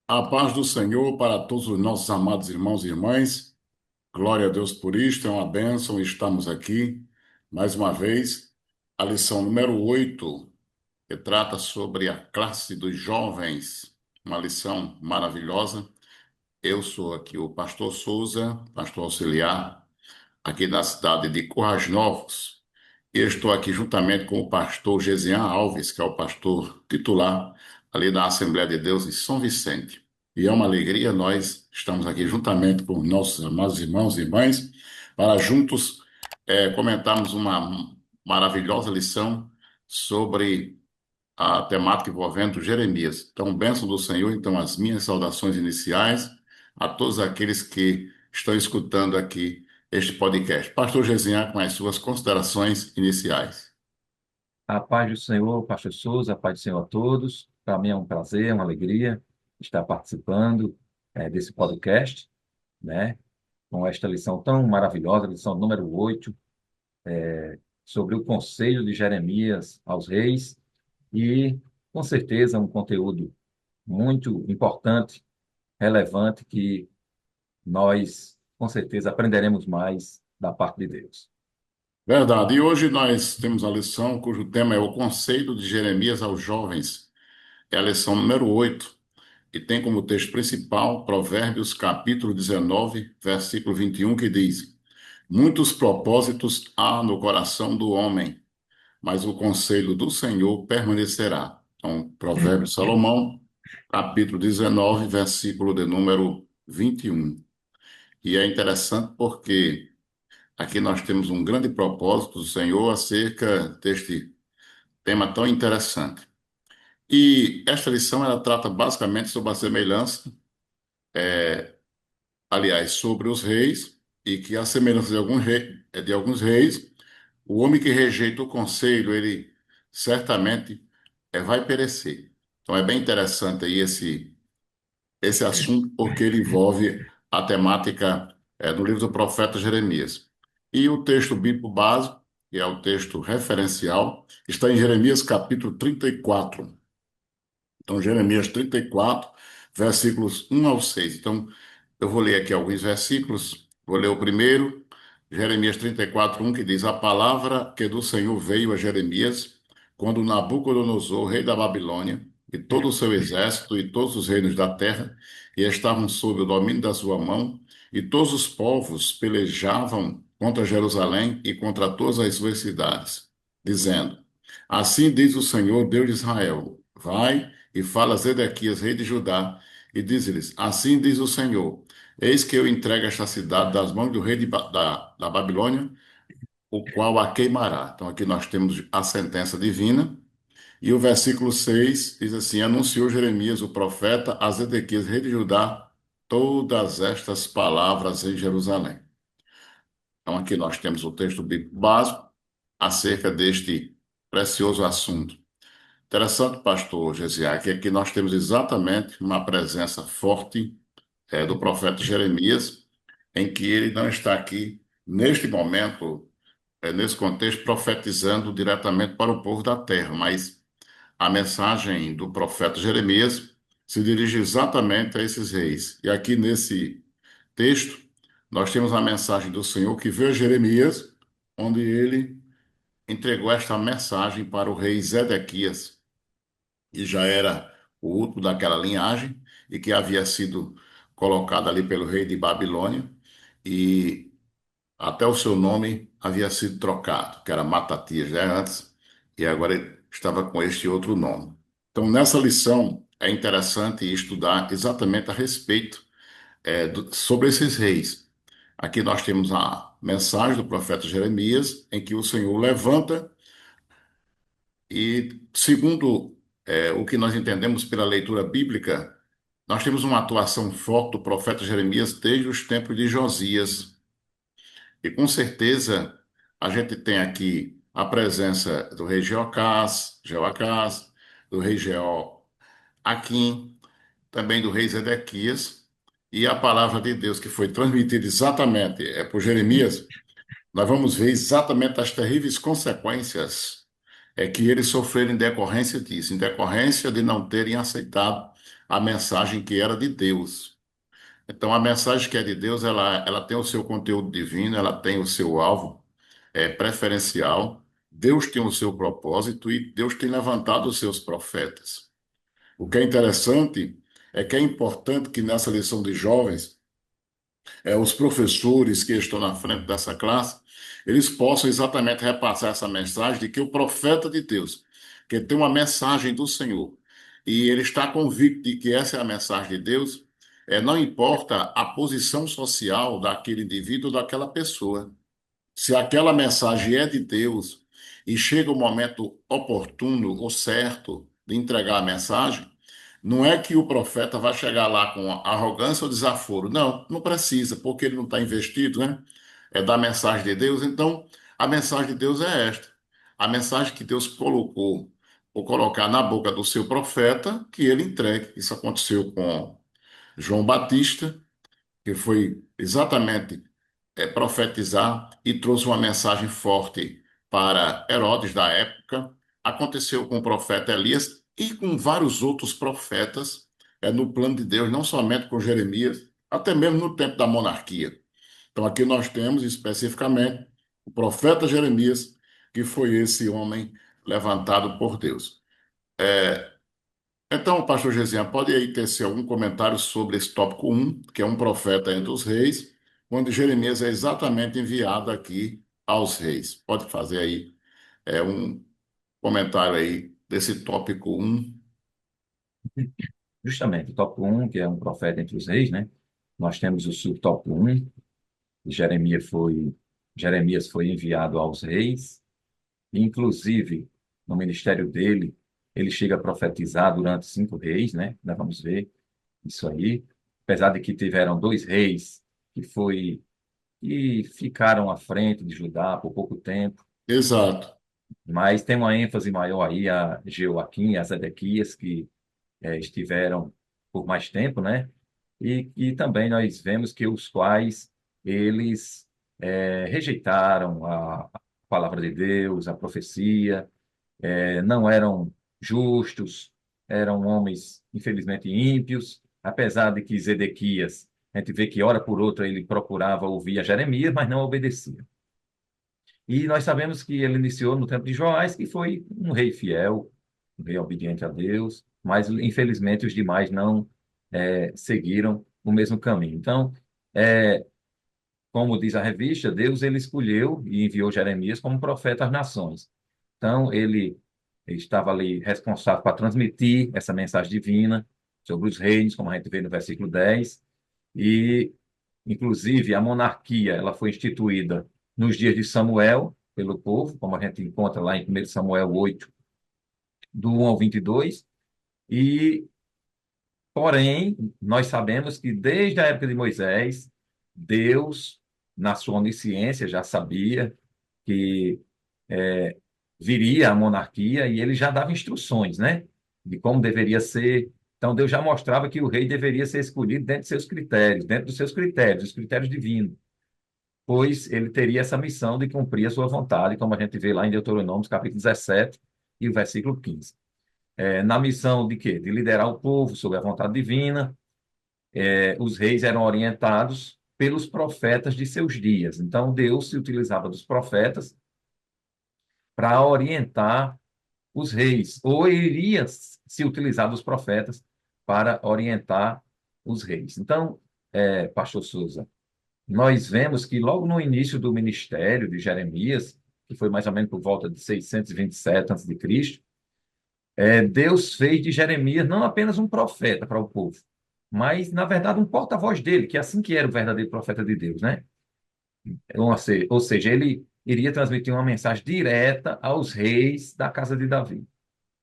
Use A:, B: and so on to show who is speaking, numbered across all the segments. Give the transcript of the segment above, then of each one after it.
A: A paz do Senhor para todos os nossos amados irmãos e irmãs. Glória a Deus por isto, é uma bênção. Estamos aqui mais uma vez. A lição número 8, que trata sobre a classe dos jovens. Uma lição maravilhosa. Eu sou aqui o pastor Souza, pastor auxiliar, aqui da cidade de Currais Novos. E eu estou aqui juntamente com o pastor Gesian Alves, que é o pastor titular ali da Assembleia de Deus em São Vicente. E é uma alegria, nós estamos aqui juntamente com nossos amados irmãos e irmãs para juntos comentarmos uma maravilhosa lição sobre a temática envolvendo Jeremias. Então, bênção do Senhor, então, as minhas saudações iniciais a todos aqueles que estão escutando aqui este podcast. Pastor Gesian, com as suas considerações iniciais.
B: A paz do Senhor, pastor Souza, a paz do Senhor a todos. Para mim é um prazer, uma alegria estar participando desse podcast, né? Com esta lição tão maravilhosa, lição número 8, sobre o conselho de Jeremias aos reis, e com certeza um conteúdo muito importante, relevante, que nós com certeza aprenderemos mais da parte de Deus.
A: Verdade. E hoje nós temos a lição cujo tema é o Conselho de Jeremias aos Jovens. É a lição número 8 e tem como texto principal Provérbios capítulo 19, versículo 21, que diz: Muitos propósitos há no coração do homem, mas o conselho do Senhor permanecerá. Então, Provérbios de Salomão, capítulo 19, versículo de número 21. E é interessante porque aqui nós temos um grande propósito do Senhor acerca deste tema tão interessante. E esta lição ela trata basicamente sobre a semelhança, aliás, sobre os reis, e que a semelhança de alguns reis, o homem que rejeita o conselho, ele certamente vai perecer. Então é bem interessante aí esse assunto, porque ele envolve a temática do livro do profeta Jeremias. E o texto bíblico básico, que é o texto referencial, está em Jeremias capítulo 34. Então, Jeremias 34, versículos 1 ao 6. Então, eu vou ler aqui alguns versículos. Vou ler o primeiro, Jeremias 34, 1, que diz: A palavra que do Senhor veio a Jeremias, quando Nabucodonosor, rei da Babilônia, e todo o seu exército e todos os reinos da terra, e estavam sob o domínio da sua mão, e todos os povos pelejavam contra Jerusalém e contra todas as suas cidades, dizendo: Assim diz o Senhor, Deus de Israel: Vai e fala a Zedequias, rei de Judá, e diz-lhes: Assim diz o Senhor: Eis que eu entrego esta cidade das mãos do rei da Babilônia, o qual a queimará. Então, aqui nós temos a sentença divina. E o versículo 6 diz assim: Anunciou Jeremias, o profeta, a Zedequias, rei de Judá, todas estas palavras em Jerusalém. Então, aqui nós temos o texto bíblico básico acerca deste precioso assunto. Interessante, pastor Gesiá, que aqui nós temos exatamente uma presença forte do profeta Jeremias, em que ele não está aqui, neste momento, nesse contexto, profetizando diretamente para o povo da terra, mas a mensagem do profeta Jeremias se dirige exatamente a esses reis. E aqui nesse texto, nós temos a mensagem do Senhor que veio a Jeremias, onde ele entregou esta mensagem para o rei Zedequias, que já era o último daquela linhagem e que havia sido colocado ali pelo rei de Babilônia, e até o seu nome havia sido trocado, que era Matatias, né, antes, e agora ele estava com este outro nome. Então, nessa lição, é interessante estudar exatamente a respeito sobre esses reis. Aqui nós temos a mensagem do profeta Jeremias, em que o Senhor levanta e, segundo o que nós entendemos pela leitura bíblica, nós temos uma atuação forte do profeta Jeremias desde os tempos de Josias. E com certeza a gente tem aqui a presença do rei Jeoacás, do rei Jeoaquim, também do rei Zedequias, e a palavra de Deus que foi transmitida exatamente por Jeremias, nós vamos ver exatamente as terríveis consequências que eles sofreram em decorrência disso, em decorrência de não terem aceitado a mensagem que era de Deus. Então, a mensagem que é de Deus, ela tem o seu conteúdo divino, ela tem o seu alvo preferencial. Deus tem o seu propósito e Deus tem levantado os seus profetas. O que é interessante é que é importante que nessa lição de jovens, os professores que estão na frente dessa classe, eles possam exatamente repassar essa mensagem de que o profeta de Deus, que tem uma mensagem do Senhor, e ele está convicto de que essa é a mensagem de Deus, não importa a posição social daquele indivíduo ou daquela pessoa. Se aquela mensagem é de Deus e chega o momento oportuno ou certo de entregar a mensagem, não é que o profeta vai chegar lá com arrogância ou desaforo. Não, não precisa, porque ele não está investido, né? É da mensagem de Deus. Então, a mensagem de Deus é esta. A mensagem que Deus colocou, ou colocar na boca do seu profeta, que ele entregue. Isso aconteceu com João Batista, que foi exatamente profetizar e trouxe uma mensagem forte para Herodes da época. Aconteceu com o profeta Elias e com vários outros profetas no plano de Deus, não somente com Jeremias, até mesmo no tempo da monarquia. Então, aqui nós temos especificamente o profeta Jeremias, que foi esse homem levantado por Deus. Então, pastor Gesian, pode aí ter se algum comentário sobre esse tópico um, que é um profeta entre os reis, quando Jeremias é exatamente enviado aqui aos reis. Pode fazer aí um comentário aí desse tópico um.
B: Justamente, o tópico 1, que é um profeta entre os reis, né? Nós temos o subtópico 1, Jeremias foi enviado aos reis, e, inclusive, no ministério dele, ele chega a profetizar durante 5 reis, né? Nós vamos ver isso aí. Apesar de que tiveram 2 reis que ficaram à frente de Judá por pouco tempo,
A: Exato.
B: mas tem uma ênfase maior aí a Jeoaquim e a Zedequias, que estiveram por mais tempo, né? E também nós vemos que os quais eles rejeitaram a palavra de Deus, a profecia, não eram justos, eram homens, infelizmente, ímpios, apesar de que Zedequias, a gente vê que hora por outra ele procurava ouvir a Jeremias, mas não obedecia. E nós sabemos que ele iniciou no tempo de Joás, que foi um rei fiel, um rei obediente a Deus, mas infelizmente os demais não seguiram o mesmo caminho. Então, é, como diz a revista, Deus ele escolheu e enviou Jeremias como profeta às nações. Então, ele estava ali responsável para transmitir essa mensagem divina sobre os reinos, como a gente vê no versículo 10, e, inclusive, a monarquia ela foi instituída nos dias de Samuel, pelo povo, como a gente encontra lá em 1 Samuel 8, do 1 ao 22, e, porém, nós sabemos que desde a época de Moisés, Deus, na sua onisciência, já sabia que é, viria a monarquia e ele já dava instruções, né, de como deveria ser. Então, Deus já mostrava que o rei deveria ser escolhido dentro de seus critérios, dentro dos seus critérios, os critérios divinos, pois ele teria essa missão de cumprir a sua vontade, como a gente vê lá em Deuteronômio, capítulo 17 e o versículo 15. Na missão de quê? De liderar o povo sob a vontade divina. Os reis eram orientados pelos profetas de seus dias. Então, Deus se utilizava dos profetas para orientar os reis, ou iria se utilizar dos profetas para orientar os reis. Então, pastor Souza, nós vemos que logo no início do ministério de Jeremias, que foi mais ou menos por volta de 627 a.C., Deus fez de Jeremias não apenas um profeta para o povo, mas, na verdade, um porta-voz dele, que é assim que era o verdadeiro profeta de Deus, né? Ou seja, ele iria transmitir uma mensagem direta aos reis da casa de Davi.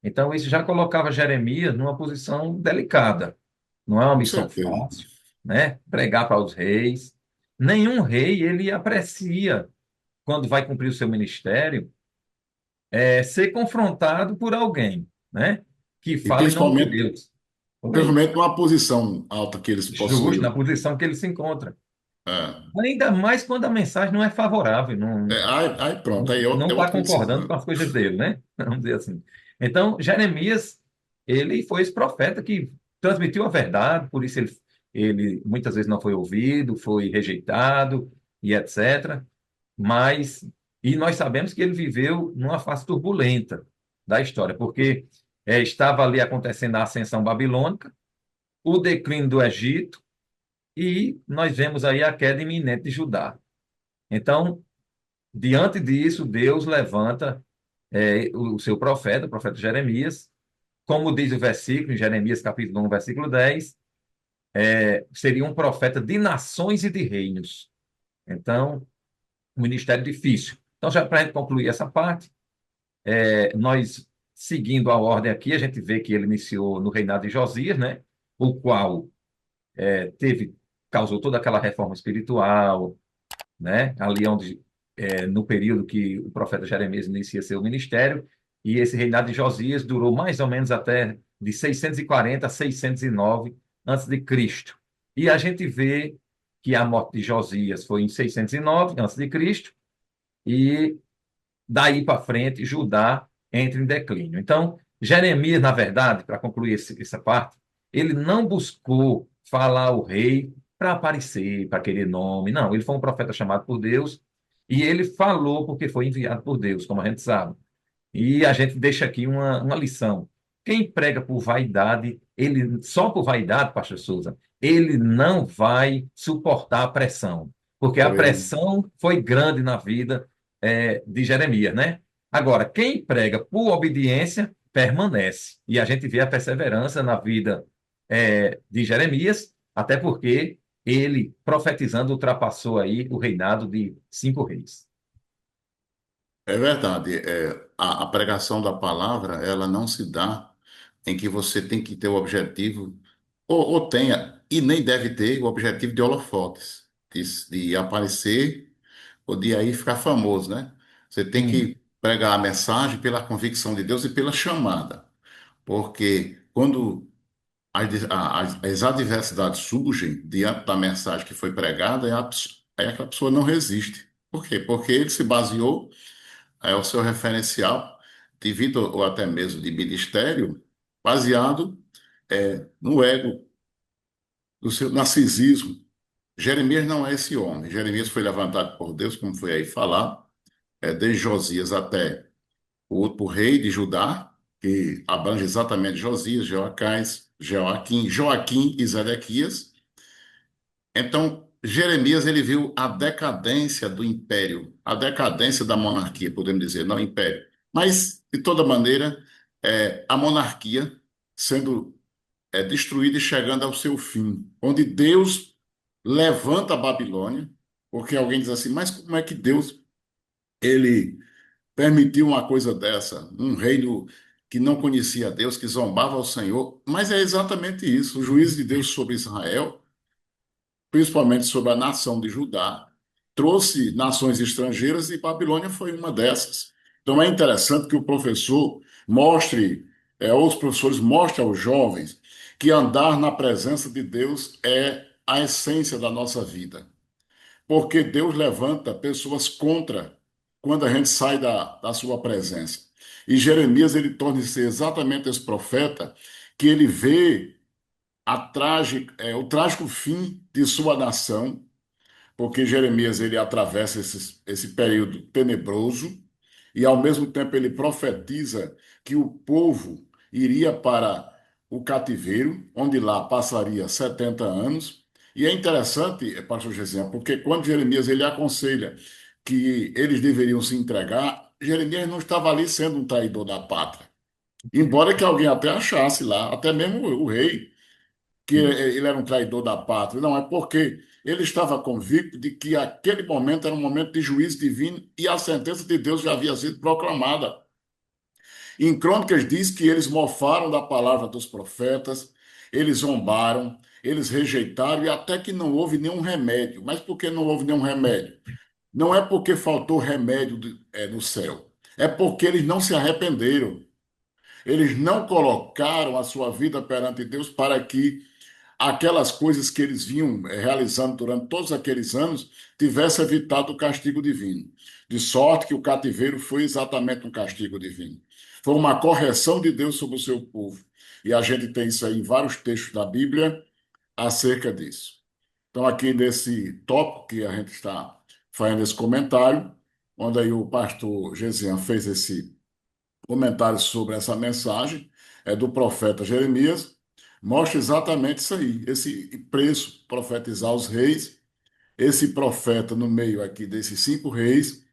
B: Então, isso já colocava Jeremias numa posição delicada. Não é uma
A: Com
B: missão
A: certeza.
B: fácil, né? Pregar para os reis. Nenhum rei, ele aprecia, quando vai cumprir o seu ministério, ser confrontado por alguém, né? Que
A: E
B: fala em nome de
A: principalmente,
B: Deus. Oi?
A: principalmente numa posição alta que eles
B: Justo, na
A: possuíam.
B: posição que ele se encontra.
A: É.
B: Ainda mais quando a mensagem não é favorável, não
A: Aí pronto, aí
B: não
A: é
B: está
A: outra
B: concordando com
A: decisão.
B: as coisas dele, né? Vamos dizer assim. Então, Jeremias, ele foi esse profeta que transmitiu a verdade, por isso ele muitas vezes não foi ouvido, foi rejeitado e etc. Mas, e nós sabemos que ele viveu numa fase turbulenta da história, porque estava ali acontecendo a ascensão babilônica, o declínio do Egito, e nós vemos aí a queda iminente de Judá. Então, diante disso, Deus levanta o seu profeta, o profeta Jeremias, como diz o versículo, em Jeremias capítulo 1, versículo 10, seria um profeta de nações e de reinos. Então, um ministério difícil. Então, já para a gente concluir essa parte, nós, seguindo a ordem aqui, a gente vê que ele iniciou no reinado de Josias, né? O qual teve, causou toda aquela reforma espiritual, né? Ali onde, no período que o profeta Jeremias inicia seu ministério, e esse reinado de Josias durou mais ou menos até de 640 a 609 antes de Cristo. E a gente vê que a morte de Josias foi em 609 antes de Cristo, e daí para frente Judá entra em declínio. Então, Jeremias, na verdade, para concluir essa parte, ele não buscou falar ao rei para aparecer, para querer nome. Não, ele foi um profeta chamado por Deus e ele falou porque foi enviado por Deus, como a gente sabe. E a gente deixa aqui uma lição. Quem prega por vaidade, ele só por vaidade, pastor Souza, ele não vai suportar a pressão, porque a
A: Foi.
B: pressão foi grande na vida de Jeremias, né? Agora, quem prega por obediência, permanece. E a gente vê a perseverança na vida de Jeremias, até porque ele, profetizando, ultrapassou aí o reinado de 5 reis.
A: É verdade. A pregação da palavra, ela não se dá em que você tem que ter o objetivo, ou tenha, e nem deve ter o objetivo de holofotes, de aparecer ou de aí ficar famoso, né? Você tem
B: Sim,
A: que pregar a mensagem pela convicção de Deus e pela chamada, porque quando as adversidades surgem diante da mensagem que foi pregada, aí aquela pessoa não resiste. Por quê? Porque ele se baseou o seu referencial de vida ou até mesmo de ministério baseado no ego, no seu narcisismo. Jeremias não é esse homem. Jeremias foi levantado por Deus, como foi aí falar, desde Josias até o último rei de Judá, que abrange exatamente Josias, Joacás, Joaquim e Zedequias. Então, Jeremias ele viu a decadência do império, a decadência da monarquia, podemos dizer, não império. Mas, de toda maneira, a monarquia sendo destruída e chegando ao seu fim, onde Deus levanta a Babilônia, porque alguém diz assim, mas como é que Deus ele permitiu uma coisa dessa? Um reino que não conhecia Deus, que zombava ao Senhor, mas é exatamente isso, o juízo de Deus sobre Israel principalmente sobre a nação de Judá, trouxe nações estrangeiras e Babilônia foi uma dessas. Então é interessante que o professor mostre, ou os professores mostrem aos jovens que andar na presença de Deus é a essência da nossa vida. Porque Deus levanta pessoas contra quando a gente sai da sua presença. E Jeremias, ele torna-se exatamente esse profeta que ele vê o trágico fim de sua nação, porque Jeremias ele atravessa esse período tenebroso e ao mesmo tempo ele profetiza que o povo iria para o cativeiro, onde lá passaria 70 anos. E é interessante, pastor Gesiel, porque quando Jeremias ele aconselha que eles deveriam se entregar, Jeremias não estava ali sendo um traidor da pátria. Embora que alguém até achasse lá, até mesmo o rei, que
B: sim.
A: ele era um traidor da pátria. Não, é porque ele estava convicto de que aquele momento era um momento de juízo divino e a sentença de Deus já havia sido proclamada. Em Crônicas diz que eles mofaram da palavra dos profetas, eles zombaram, eles rejeitaram e até que não houve nenhum remédio. Mas por que não houve nenhum remédio? Não é porque faltou remédio no céu, é porque eles não se arrependeram. Eles não colocaram a sua vida perante Deus para que aquelas coisas que eles vinham realizando durante todos aqueles anos tivesse evitado o castigo divino. De sorte que o cativeiro foi exatamente um castigo divino. Foi uma correção de Deus sobre o seu povo. E a gente tem isso aí em vários textos da Bíblia acerca disso. Então, aqui nesse tópico que a gente está fazendo esse comentário, onde aí o pastor Gesian fez esse comentário sobre essa mensagem do profeta Jeremias, mostra exatamente isso aí, esse preço, profetizar os reis, esse profeta no meio aqui desses cinco reis,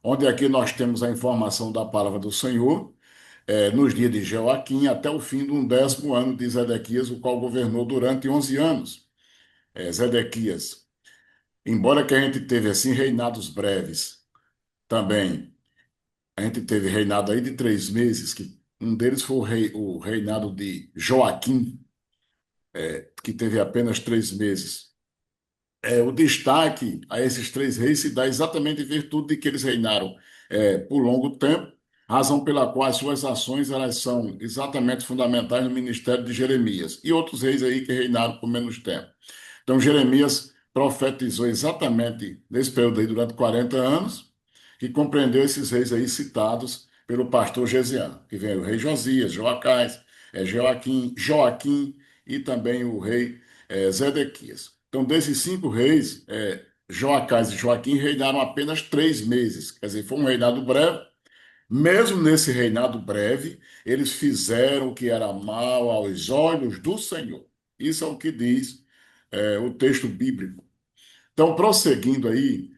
A: onde aqui nós temos a informação da palavra do Senhor, nos dias de Joaquim, até o fim do 10º ano de Zedequias, o qual governou durante 11 anos. Zedequias, embora que a gente teve assim reinados breves, também a gente teve reinado aí de 3 meses, que um deles foi o reinado de Joaquim, que teve apenas 3 meses. O destaque a esses três reis se dá exatamente em virtude de que eles reinaram por longo tempo, razão pela qual as suas ações elas são exatamente fundamentais no ministério de Jeremias e outros reis aí que reinaram por menos tempo. Então, Jeremias profetizou exatamente nesse período aí, durante 40 anos, que compreendeu esses reis aí citados pelo pastor Gesiano, que vem o rei Josias, Joacás, Joaquim e também o rei Zedequias. Então, desses cinco reis, Joacás e Joaquim reinaram apenas 3 meses, quer dizer, foi um reinado breve. Mesmo nesse reinado breve, eles fizeram o que era mal aos olhos do Senhor. Isso é o que diz o texto bíblico. Então, prosseguindo aí,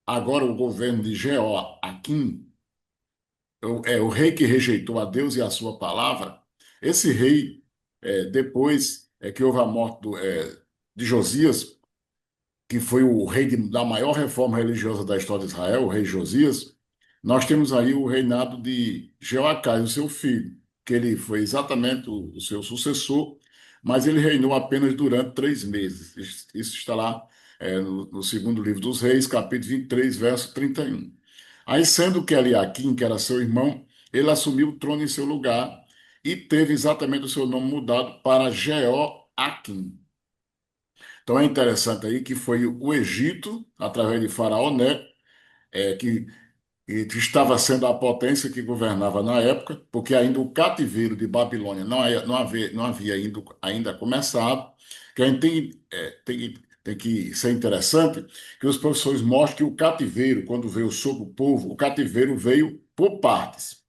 A: agora o governo de Jeoaquim, o rei que rejeitou a Deus e a sua palavra, esse rei, depois que houve a morte de Josias, que foi o rei da maior reforma religiosa da história de Israel, o rei Josias, nós temos aí o reinado de Jeoacás, o seu filho, que ele foi exatamente o seu sucessor, mas ele reinou apenas durante 3 meses. Isso está lá no segundo livro dos Reis, capítulo 23, verso 31. Aí, sendo que Eliaquim, que era seu irmão, ele assumiu o trono em seu lugar e teve exatamente o seu nome mudado para Jeoaquim. Então é interessante aí que foi o Egito, através de Faraó Neco, que que estava sendo a potência que governava na época, porque ainda o cativeiro de Babilônia não havia ainda começado. Que a gente tem que ser interessante que os professores mostram que o cativeiro, quando veio sobre o povo, o cativeiro veio por partes.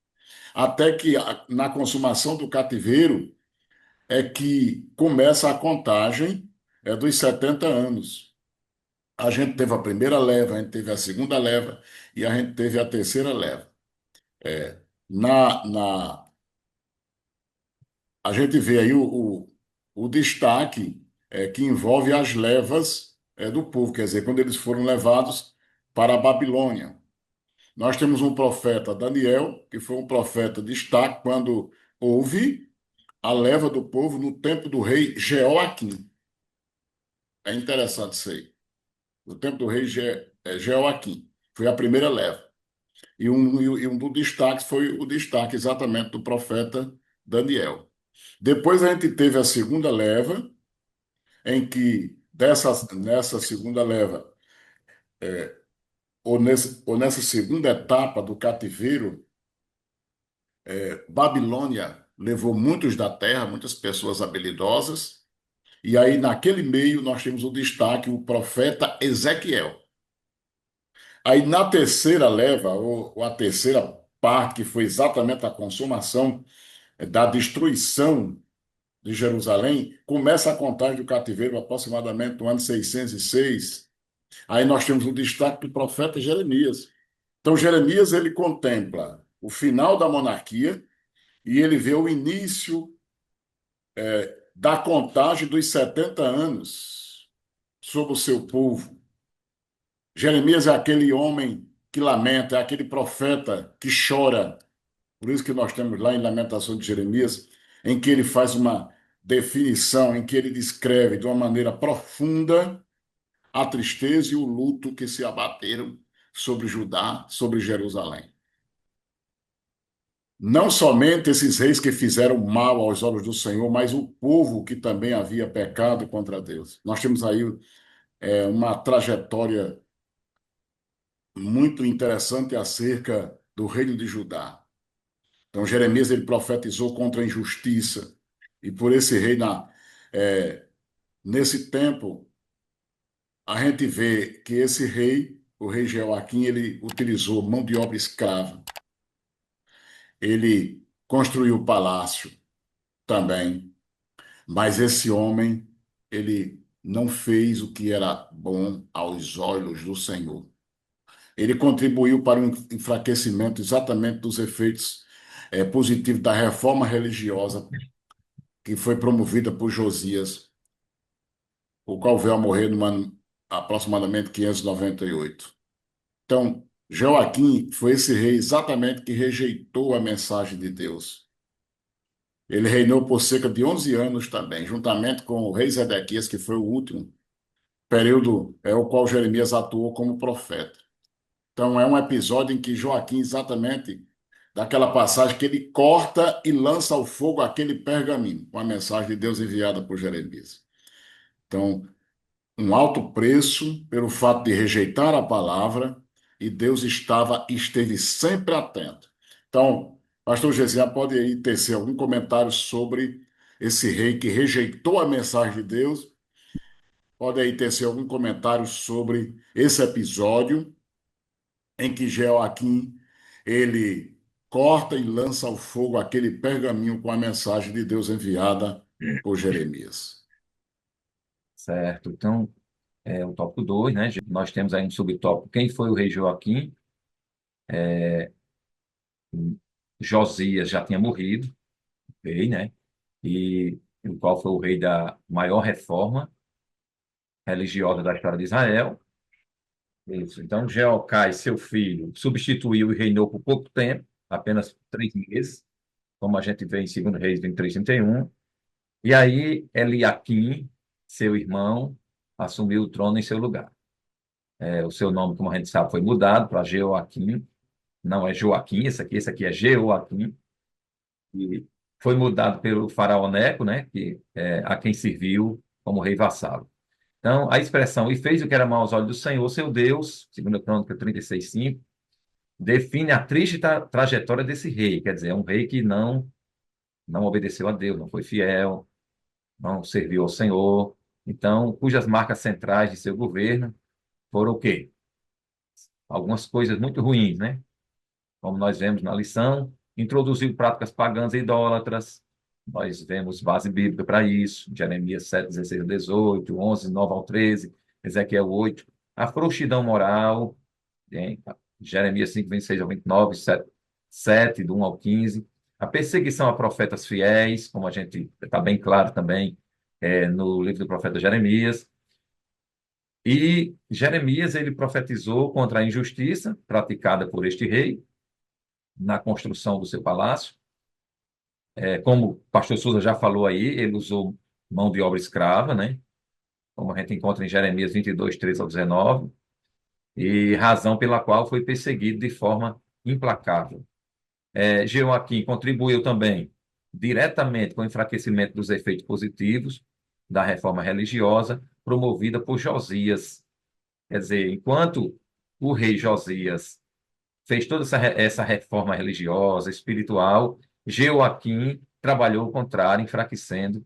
A: Até que na consumação do cativeiro é que começa a contagem dos 70 anos. A gente teve a primeira leva, a gente teve a segunda leva e a gente teve a terceira leva. É, a gente vê aí o destaque que envolve as levas do povo, quer dizer, quando eles foram levados para a Babilônia. Nós temos um profeta, Daniel, que foi um profeta de destaque quando houve a leva do povo no tempo do rei Jeoaquim. É interessante isso aí. No tempo do rei Jeoaquim. Foi a primeira leva. E um dos destaques foi o destaque exatamente do profeta Daniel. Depois a gente teve a segunda leva, em que nessa segunda leva, ou nessa segunda etapa do cativeiro, Babilônia levou muitos da terra, muitas pessoas habilidosas, e aí naquele meio nós temos o destaque, o profeta Ezequiel. Aí na terceira leva, ou a terceira parte, que foi exatamente a consumação da destruição de Jerusalém, começa a contagem do cativeiro aproximadamente no ano 606. Aí nós temos o destaque do profeta Jeremias. Então, Jeremias ele contempla o final da monarquia e ele vê o início da contagem dos 70 anos sobre o seu povo. Jeremias é aquele homem que lamenta, é aquele profeta que chora. Por isso que nós temos lá em Lamentação de Jeremias, em que ele faz uma definição, em que ele descreve de uma maneira profunda a tristeza e o luto que se abateram sobre Judá, sobre Jerusalém. Não somente esses reis que fizeram mal aos olhos do Senhor, mas o povo que também havia pecado contra Deus. Nós temos aí uma trajetória muito interessante acerca do reino de Judá. Então, Jeremias ele profetizou contra a injustiça. E por esse rei, é, nesse tempo, a gente vê que esse rei, o rei Jeoaquim, ele utilizou mão de obra escrava. Ele construiu o palácio também. Mas esse homem, ele não fez o que era bom aos olhos do Senhor. Ele contribuiu para o enfraquecimento exatamente dos efeitos positivos da reforma religiosa que foi promovida por Josias, o qual veio a morrer numa, aproximadamente 598. Então, Joaquim foi esse rei exatamente que rejeitou a mensagem de Deus. Ele reinou por cerca de 11 anos também, juntamente com o rei Zedequias, que foi o último período o qual Jeremias atuou como profeta. Então, é um episódio em que Joaquim, exatamente, daquela passagem que ele corta e lança ao fogo aquele pergaminho, com a mensagem de Deus enviada por Jeremias. Então, um alto preço pelo fato de rejeitar a palavra, e Deus esteve sempre atento. Então, pastor Gesiel, pode aí tecer algum comentário sobre esse rei que rejeitou a mensagem de Deus? Pode aí tecer algum comentário sobre esse episódio em que Jeoaquim ele corta e lança ao fogo aquele pergaminho com a mensagem de Deus enviada por Jeremias.
B: Certo. Então, o tópico 2, né? Nós temos aí um subtópico. Quem foi o rei Joaquim? Josias já tinha morrido, rei, né? E o qual foi o rei da maior reforma religiosa da história de Israel. Isso. Então, Jeocai, seu filho, substituiu e reinou por pouco tempo, apenas 3 meses, como a gente vê em 2 Reis 23, 31. E aí, Eliaquim, seu irmão, assumiu o trono em seu lugar. O seu nome, como a gente sabe, foi mudado para Jeoaquim. Não é Joaquim, esse aqui é Jeoaquim. E foi mudado pelo faraó Neco, né, que é a quem serviu como rei vassalo. Então, a expressão "e fez o que era mau aos olhos do Senhor, seu Deus", 2 Crônica 36:5, define a triste trajetória desse rei. Quer dizer, é um rei que não obedeceu a Deus, não foi fiel, não serviu ao Senhor. Então, cujas marcas centrais de seu governo foram o quê? Algumas coisas muito ruins, né? Como nós vemos na lição, introduziu práticas pagãs e idólatras. Nós vemos base bíblica para isso, Jeremias 7, 16 a 18, 11, 9 ao 13, Ezequiel 8. A frouxidão moral, em Jeremias 5, 26 ao 29, 7, do 1 ao 15. A perseguição a profetas fiéis, como a gente está bem claro também no livro do profeta Jeremias. E Jeremias, ele profetizou contra a injustiça praticada por este rei na construção do seu palácio. Como o pastor Souza já falou aí, ele usou mão de obra escrava, né? Como a gente encontra em Jeremias 22, 13 ao 19, e razão pela qual foi perseguido de forma implacável. Jeoaquim contribuiu também diretamente com o enfraquecimento dos efeitos positivos da reforma religiosa promovida por Josias. Quer dizer, enquanto o rei Josias fez toda essa reforma religiosa, espiritual, Jeoaquim trabalhou o contrário, enfraquecendo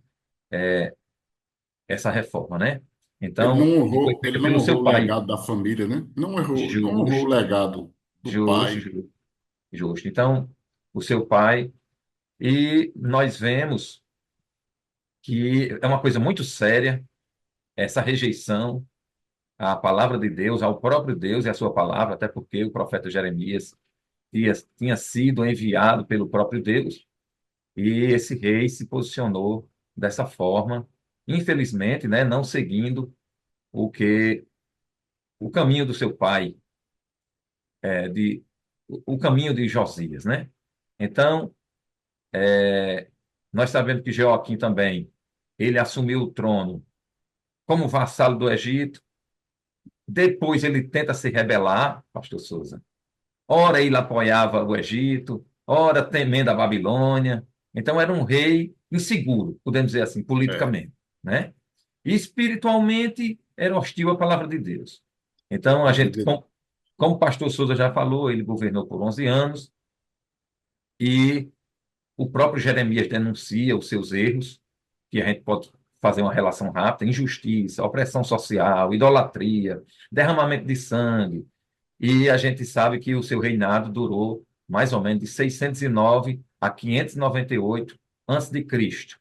B: essa reforma, né? Então, ele foi
A: Ele
B: feito
A: não
B: pelo
A: honrou
B: seu
A: o
B: pai,
A: legado da família, né? Não honrou o
B: justo,
A: legado do
B: justo,
A: pai.
B: justo, justo. Então, o seu pai, e nós vemos que é uma coisa muito séria essa rejeição à palavra de Deus, ao próprio Deus e à sua palavra, até porque o profeta Jeremias tinha sido enviado pelo próprio Deus, e esse rei se posicionou dessa forma, infelizmente, né, não seguindo o que o caminho do seu pai, de o caminho de Josias, né? Então, nós sabemos que Joaquim também, ele assumiu o trono como vassalo do Egito. Depois ele tenta se rebelar, pastor Souza. Ora ele apoiava o Egito, ora temendo a Babilônia. Então era um rei inseguro, podemos dizer assim,
A: É,
B: politicamente, né? E espiritualmente era hostil à palavra de Deus. Então a gente,
A: ele,
B: como o pastor Souza já falou, ele governou por 11 anos e O próprio Jeremias denuncia os seus erros, que a gente pode fazer uma relação rápida: injustiça, opressão social, idolatria, derramamento de sangue. E a gente sabe que o seu reinado durou mais ou menos de 609 a 598 antes de Cristo.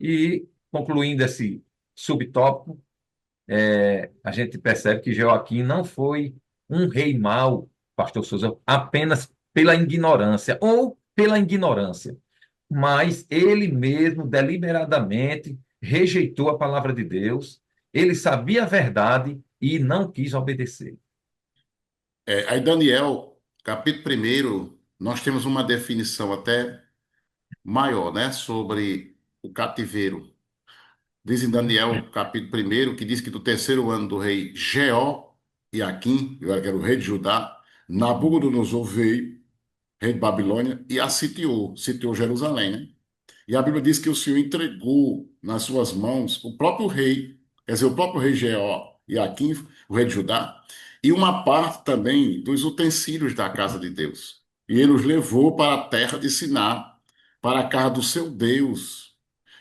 B: E, concluindo esse subtópico, a gente percebe que Joaquim não foi um rei mau, pastor Souza, apenas pela ignorância ou pela ignorância, mas ele mesmo deliberadamente rejeitou a palavra de Deus, ele sabia a verdade e não quis obedecer.
A: Aí, Daniel, capítulo primeiro, nós temos uma definição até maior, né, sobre o cativeiro. Diz em Daniel, capítulo primeiro, que diz que do terceiro ano do rei Jeoiaquim, que era o rei de Judá, Nabucodonosor veio, rei de Babilônia, e a sitiou Jerusalém, né? E a Bíblia diz que o Senhor entregou nas suas mãos o próprio rei, quer dizer, o próprio rei Jeoiaquim, o rei de Judá, e uma parte também dos utensílios da casa de Deus. E ele os levou para a terra de Siná, para a casa do seu Deus,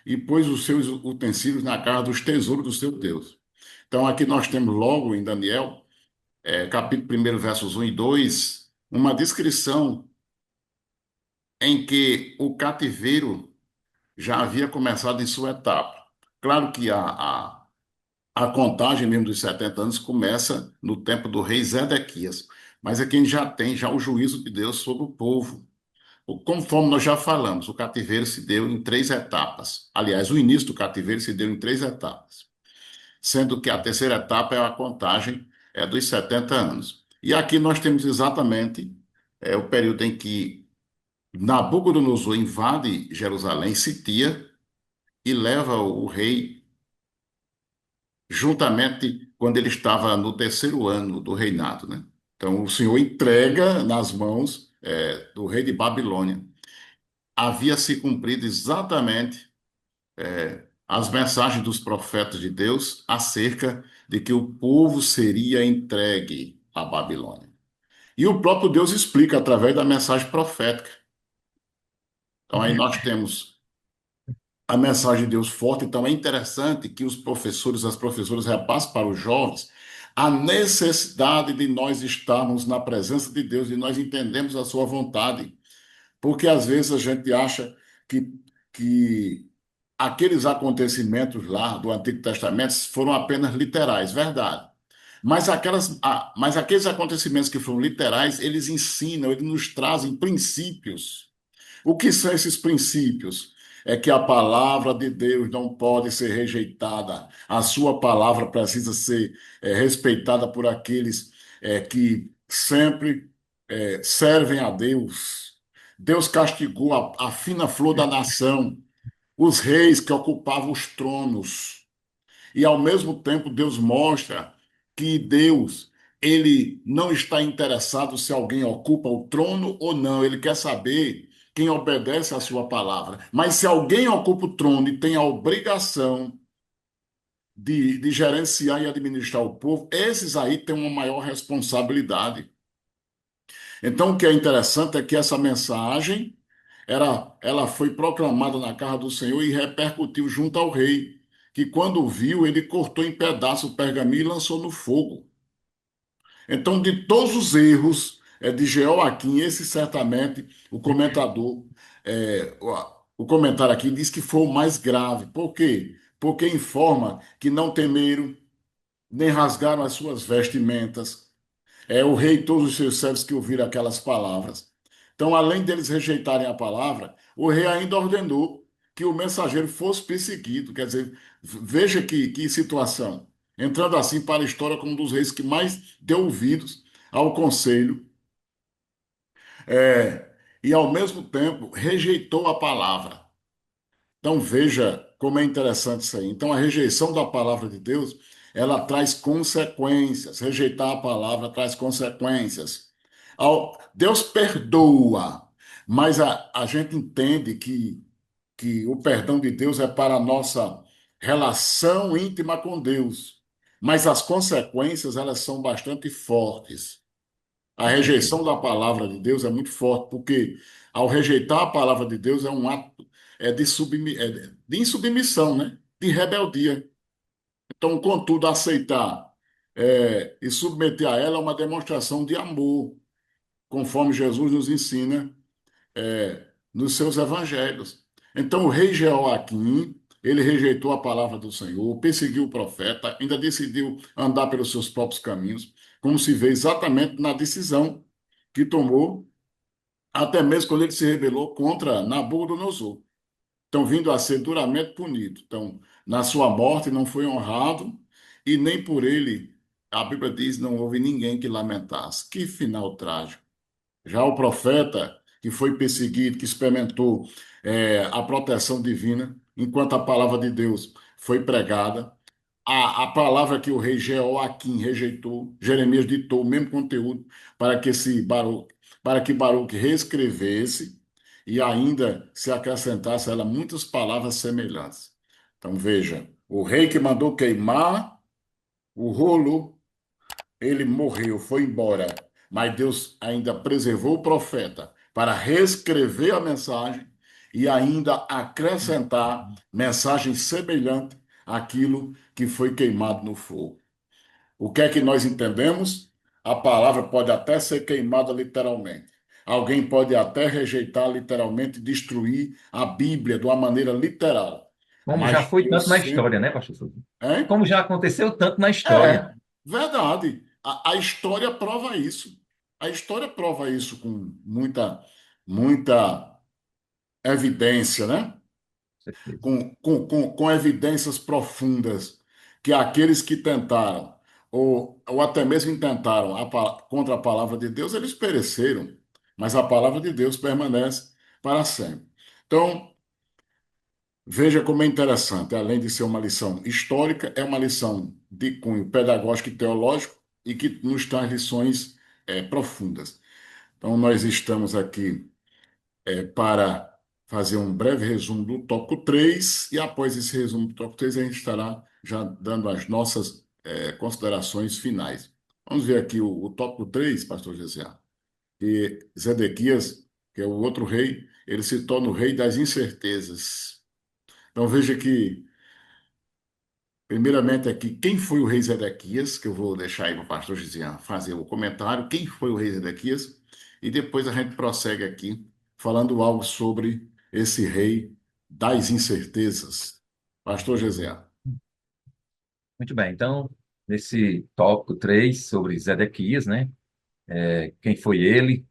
A: e pôs os seus utensílios na casa dos tesouros do seu Deus. Então, aqui nós temos logo em Daniel, capítulo 1, versos 1 e 2, uma descrição em que o cativeiro já havia começado em sua etapa. Claro que a contagem mesmo dos 70 anos começa no tempo do rei Zedequias, mas é quem já tem já o juízo de Deus sobre o povo. Conforme nós já falamos, o cativeiro se deu em três etapas. Aliás, o início do cativeiro se deu em três etapas, sendo que a terceira etapa é a contagem dos 70 anos. E aqui nós temos exatamente o período em que Nabucodonosor invade Jerusalém, sitia e leva o rei juntamente quando ele estava no terceiro ano do reinado, né? Então o Senhor entrega nas mãos do rei de Babilônia. Havia se cumprido exatamente as mensagens dos profetas de Deus acerca de que o povo seria entregue à Babilônia. E o próprio Deus explica através da mensagem profética. Então aí nós temos a mensagem de Deus forte. Então é interessante que os professores, as professoras repassem para os jovens a necessidade de nós estarmos na presença de Deus, de nós entendermos a sua vontade. Porque às vezes a gente acha que, que aqueles acontecimentos lá do Antigo Testamento foram apenas literais, verdade. Mas aqueles acontecimentos que foram literais, eles ensinam, eles nos trazem princípios. O que são esses princípios? É que a palavra de Deus não pode ser rejeitada. A sua palavra precisa ser respeitada por aqueles que sempre servem a Deus. Deus castigou a fina flor da nação, os reis que ocupavam os tronos. E ao mesmo tempo Deus mostra que Deus, ele não está interessado se alguém ocupa o trono ou não, ele quer saber quem obedece à sua palavra. Mas se alguém ocupa o trono e tem a obrigação de gerenciar e administrar o povo, esses aí têm uma maior responsabilidade. Então, o que é interessante é que essa mensagem ela foi proclamada na casa do Senhor e repercutiu junto ao rei, que quando viu, ele cortou em pedaços o pergaminho e lançou no fogo. Então, de todos os erros de Jeoaquim, esse certamente o comentador, o comentário aqui diz que foi o mais grave. Por quê? Porque informa que não temeram, nem rasgaram as suas vestimentas, o rei e todos os seus servos que ouviram aquelas palavras. Então, além deles rejeitarem a palavra, o rei ainda ordenou que o mensageiro fosse perseguido. Quer dizer, veja que situação. Entrando assim para a história como um dos reis que mais deu ouvidos ao conselho, e ao mesmo tempo rejeitou a palavra. Então veja como é interessante isso aí. Então a rejeição da palavra de Deus, ela traz consequências. Rejeitar a palavra traz consequências. Deus perdoa, mas a gente entende que o perdão de Deus é para a nossa relação íntima com Deus. Mas as consequências, elas são bastante fortes. A rejeição da palavra de Deus é muito forte, porque ao rejeitar a palavra de Deus é um ato de insubmissão, né? De rebeldia. Então, contudo, aceitar e submeter a ela é uma demonstração de amor, conforme Jesus nos ensina nos seus evangelhos. Então, o rei Jeoaquim, ele rejeitou a palavra do Senhor, perseguiu o profeta, ainda decidiu andar pelos seus próprios caminhos, como se vê exatamente na decisão que tomou, até mesmo quando ele se rebelou contra Nabucodonosor. Então, vindo a ser duramente punido. Então, na sua morte não foi honrado e nem por ele, a Bíblia diz, não houve ninguém que lamentasse. Que final trágico. Já o profeta que foi perseguido, que experimentou a proteção divina, enquanto a palavra de Deus foi pregada, a palavra que o rei Jeoaquim rejeitou, Jeremias ditou o mesmo conteúdo para que Baruque reescrevesse e ainda se acrescentasse a ela muitas palavras semelhantes. Então veja, o rei que mandou queimar o rolo, ele morreu, foi embora, mas Deus ainda preservou o profeta para reescrever a mensagem e ainda acrescentar mensagem semelhante àquilo que foi queimado no fogo. O que é que nós entendemos? A palavra pode até ser queimada literalmente. Alguém pode até rejeitar literalmente, destruir a Bíblia de uma maneira literal.
B: Como já
A: Mas
B: foi tanto na
A: Deus sempre.
B: história, né, pastor Souza?
A: Hein?
B: Como já aconteceu tanto na história.
A: É, verdade. A história prova isso. A história prova isso com muita evidência, né?
B: Certeza.
A: Com evidências profundas que aqueles que tentaram, ou até mesmo intentaram contra a palavra de Deus, eles pereceram, mas a palavra de Deus permanece para sempre. Então, veja como é interessante, além de ser uma lição histórica, é uma lição de cunho pedagógico e teológico e que nos traz lições profundas. Então, nós estamos aqui para fazer um breve resumo do tópico 3 e após esse resumo do tópico 3 a gente estará já dando as nossas considerações finais. Vamos ver aqui o tópico 3, pastor Gesiá, que Zedequias, que é o outro rei, ele se torna o rei das incertezas. Então veja que, primeiramente aqui, quem foi o rei Zedequias, que eu vou deixar aí para o pastor Gesiá fazer o comentário, quem foi o rei Zedequias, e depois a gente prossegue aqui falando algo sobre esse rei das incertezas. Pastor Gesiá.
B: Muito bem, então, nesse tópico 3 sobre Zedequias, né? Quem foi ele?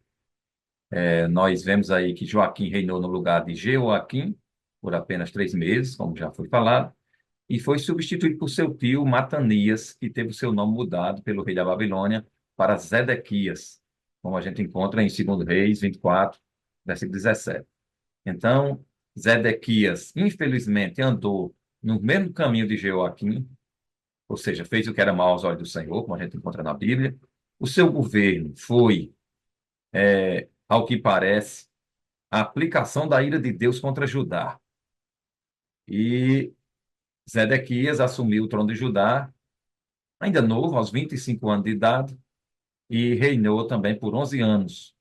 B: Nós vemos aí que Joaquim reinou no lugar de Jeoaquim por apenas 3 meses, como já foi falado, e foi substituído por seu tio Matanias, que teve o seu nome mudado pelo rei da Babilônia para Zedequias, como a gente encontra em 2 Reis 24, versículo 17. Então, Zedequias, infelizmente, andou no mesmo caminho de Jeoaquim, ou seja, fez o que era mal aos olhos do Senhor, como a gente encontra na Bíblia. O seu governo foi, ao que parece, a aplicação da ira de Deus contra Judá. E Zedequias assumiu o trono de Judá, ainda novo, aos 25 anos de idade, e reinou também por 11 anos.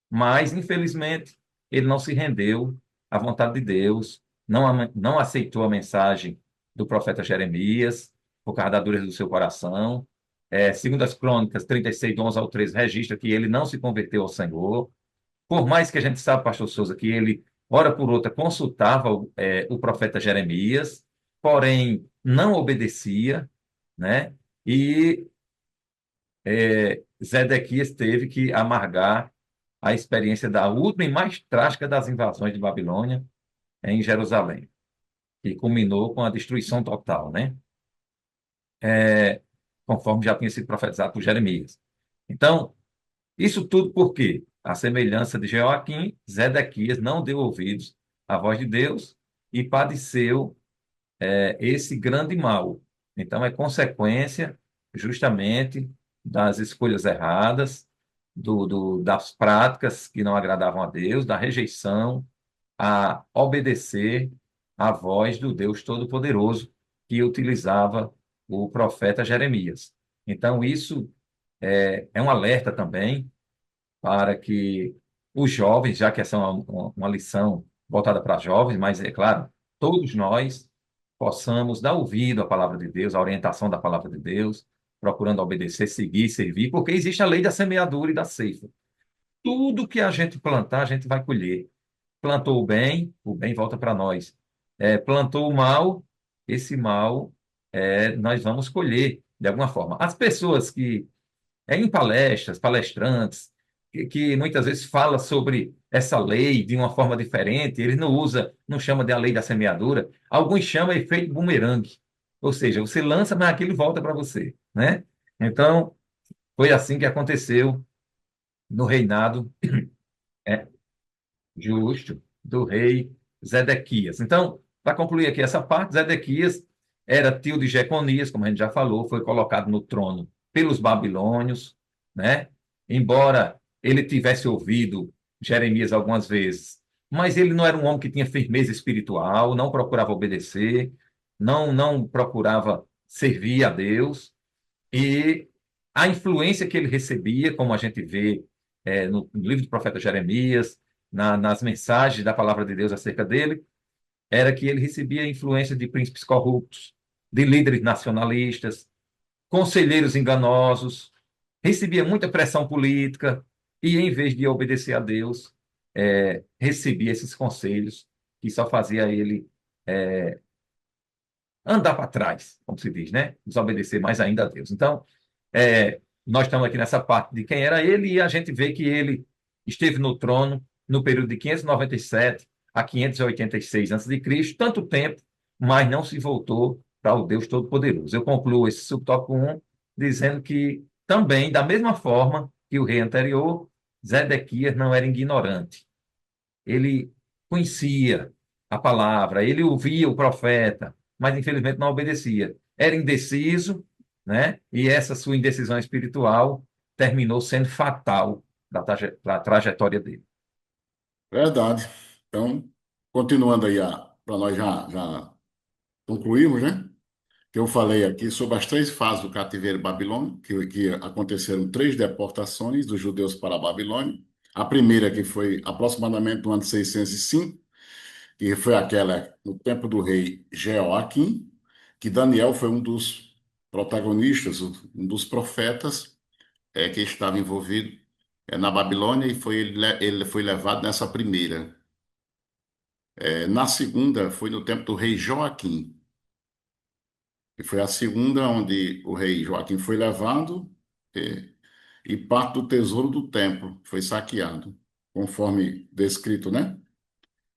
B: Mas, infelizmente, ele não se rendeu à vontade de Deus, não aceitou a mensagem do profeta Jeremias, por causa da dureza do seu coração. Segundo as Crônicas 36, 11 ao 13, registra que ele não se converteu ao Senhor. Por mais que a gente saiba, pastor Souza, que ele, hora por outra, consultava o profeta Jeremias, porém não obedecia, né? E Zedequias teve que amargar a experiência da última e mais trágica das invasões de Babilônia em Jerusalém, que culminou com a destruição total, né? Conforme já tinha sido profetizado por Jeremias. Então, isso tudo por quê? A semelhança de Jeoaquim, Zedequias não deu ouvidos à voz de Deus e padeceu esse grande mal. Então, é consequência justamente das escolhas erradas, das práticas que não agradavam a Deus, da rejeição a obedecer à voz do Deus Todo-Poderoso que utilizava o profeta Jeremias. Então, isso é um alerta também para que os jovens, já que essa é uma lição voltada para jovens, mas é claro, todos nós possamos dar ouvido à palavra de Deus, à orientação da palavra de Deus, procurando obedecer, seguir, servir, porque existe a lei da semeadura e da ceifa. Tudo que a gente plantar, a gente vai colher. Plantou o bem volta para nós. Plantou o mal, esse mal nós vamos colher de alguma forma. As pessoas que em palestras, palestrantes, que muitas vezes fala sobre essa lei de uma forma diferente, eles não usa, não chama de a lei da semeadura, alguns chamam efeito bumerangue. Ou seja, você lança, mas aquilo volta para você, né? Então, foi assim que aconteceu no reinado é, justo do rei Zedequias. Então, para concluir aqui essa parte, Zedequias era tio de Jeconias, como a gente já falou, foi colocado no trono pelos babilônios, né? Embora ele tivesse ouvido Jeremias algumas vezes, mas ele não era um homem que tinha firmeza espiritual, não procurava obedecer, não procurava servir a Deus, e a influência que ele recebia, como a gente vê no livro do profeta Jeremias, nas mensagens da palavra de Deus acerca dele, era que ele recebia influência de príncipes corruptos, de líderes nacionalistas, conselheiros enganosos, recebia muita pressão política e, em vez de obedecer a Deus, recebia esses conselhos que só fazia ele andar para trás, como se diz, né? Desobedecer mais ainda a Deus. Então, nós estamos aqui nessa parte de quem era ele e a gente vê que ele esteve no trono no período de 597 a 586 a.C., tanto tempo, mas não se voltou para o Deus Todo-Poderoso. Eu concluo esse subtópico 1 dizendo que também, da mesma forma que o rei anterior, Zedequias não era ignorante. Ele conhecia a palavra, ele ouvia o profeta, mas infelizmente não obedecia. Era indeciso, né? E essa sua indecisão espiritual terminou sendo fatal para a trajetória dele.
A: Verdade. Então, continuando aí, para nós já concluirmos, né? Que eu falei aqui sobre as três fases do cativeiro babilônico, que aconteceram três deportações dos judeus para a Babilônia. A primeira que foi aproximadamente no ano 605, que foi aquela no tempo do rei Jeoaquim, que Daniel foi um dos protagonistas, um dos profetas que estava envolvido na Babilônia, e ele foi levado nessa primeira. Na segunda foi no tempo do rei Joaquim, que foi a segunda onde o rei Joaquim foi levado, é, e parte do tesouro do templo foi saqueado, conforme descrito, né?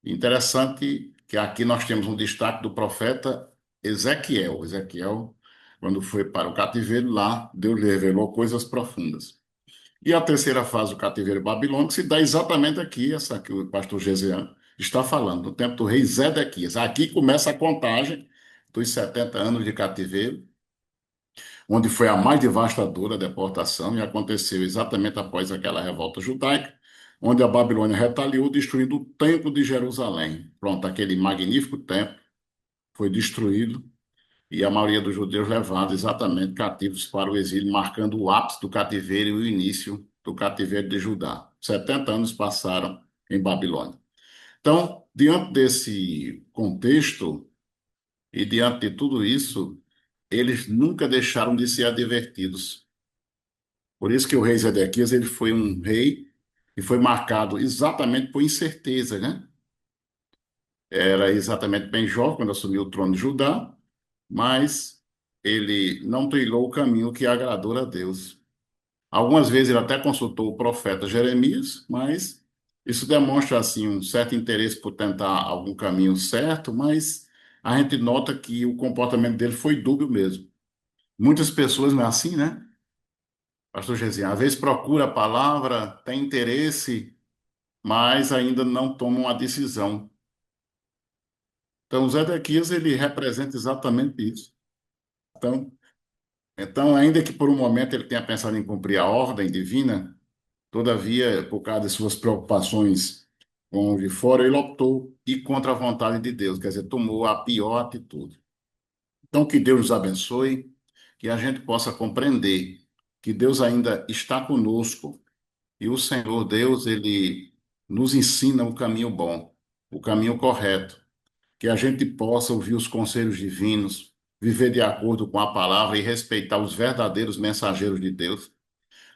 A: Interessante que aqui nós temos um destaque do profeta Ezequiel. Ezequiel, quando foi para o cativeiro, lá Deus lhe revelou coisas profundas. E a terceira fase do cativeiro babilônico se dá exatamente aqui, essa que o pastor Gesian está falando, no tempo do rei Zedequias. Aqui começa a contagem dos 70 anos de cativeiro, onde foi a mais devastadora deportação, e aconteceu exatamente após aquela revolta judaica, onde a Babilônia retaliou, destruindo o templo de Jerusalém. Pronto, aquele magnífico templo foi destruído e a maioria dos judeus levados exatamente cativos para o exílio, marcando o ápice do cativeiro e o início do cativeiro de Judá. 70 anos passaram em Babilônia. Então, diante desse contexto e diante de tudo isso, eles nunca deixaram de ser advertidos. Por isso que o rei Zedequias ele foi um rei que foi marcado exatamente por incerteza, né? Era exatamente bem jovem quando assumiu o trono de Judá, mas ele não trilhou o caminho que agradou a Deus. Algumas vezes ele até consultou o profeta Jeremias, mas isso demonstra assim um certo interesse por tentar algum caminho certo, mas a gente nota que o comportamento dele foi dúbio mesmo. Muitas pessoas não é assim, né? Pastor Gesian, às vezes procura a palavra, tem interesse, mas ainda não toma uma decisão. Então, o Zedequias, ele representa exatamente isso. Então, ainda que por um momento ele tenha pensado em cumprir a ordem divina, todavia, por causa de suas preocupações com o de fora, ele optou ir contra a vontade de Deus, quer dizer, tomou a pior atitude. Então, que Deus nos abençoe, que a gente possa compreender que Deus ainda está conosco, E o Senhor Deus, ele nos ensina o caminho bom, o caminho correto, que a gente possa ouvir os conselhos divinos, viver de acordo com a palavra e respeitar os verdadeiros mensageiros de Deus.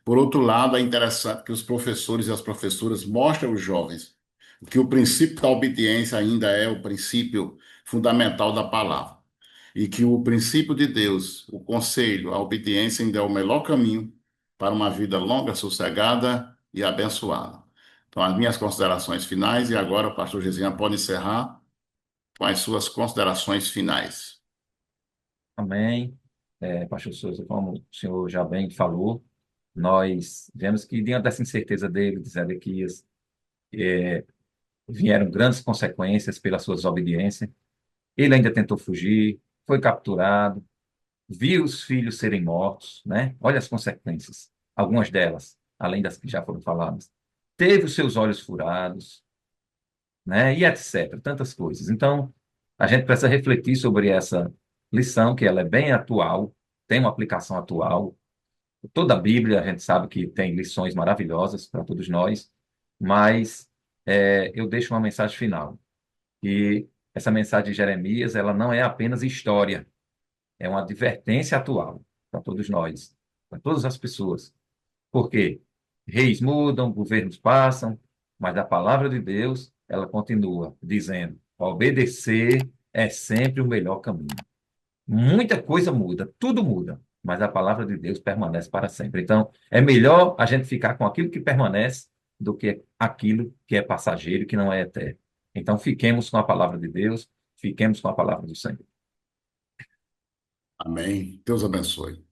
A: Por outro lado, é interessante que os professores e as professoras mostrem aos jovens que o princípio da obediência ainda é o princípio fundamental da palavra. E que o princípio de Deus, o conselho, a obediência ainda é o melhor caminho para uma vida longa, sossegada e abençoada. Então, as minhas considerações finais, e agora o pastor Gesian pode encerrar com as suas considerações finais.
B: Amém. Pastor Souza, como o senhor já bem falou, nós vemos que, diante dessa incerteza dele, de Zedequias, vieram grandes consequências pela sua desobediência. Ele ainda tentou fugir, foi capturado, viu os filhos serem mortos, né? Olha as consequências, algumas delas, além das que já foram faladas. Teve os seus olhos furados, né? E etc. Tantas coisas. Então, a gente precisa refletir sobre essa lição, que ela é bem atual, tem uma aplicação atual. Toda a Bíblia, a gente sabe que tem lições maravilhosas para todos nós, mas eu deixo uma mensagem final. E essa mensagem de Jeremias, ela não é apenas história, é uma advertência atual para todos nós, para todas as pessoas. Por quê? Reis mudam, governos passam, mas a palavra de Deus, ela continua dizendo: obedecer é sempre o melhor caminho. Muita coisa muda, tudo muda, mas a palavra de Deus permanece para sempre. Então, é melhor a gente ficar com aquilo que permanece do que aquilo que é passageiro, que não é eterno. Então, fiquemos com a palavra de Deus, fiquemos com a palavra do Senhor.
A: Amém. Deus abençoe.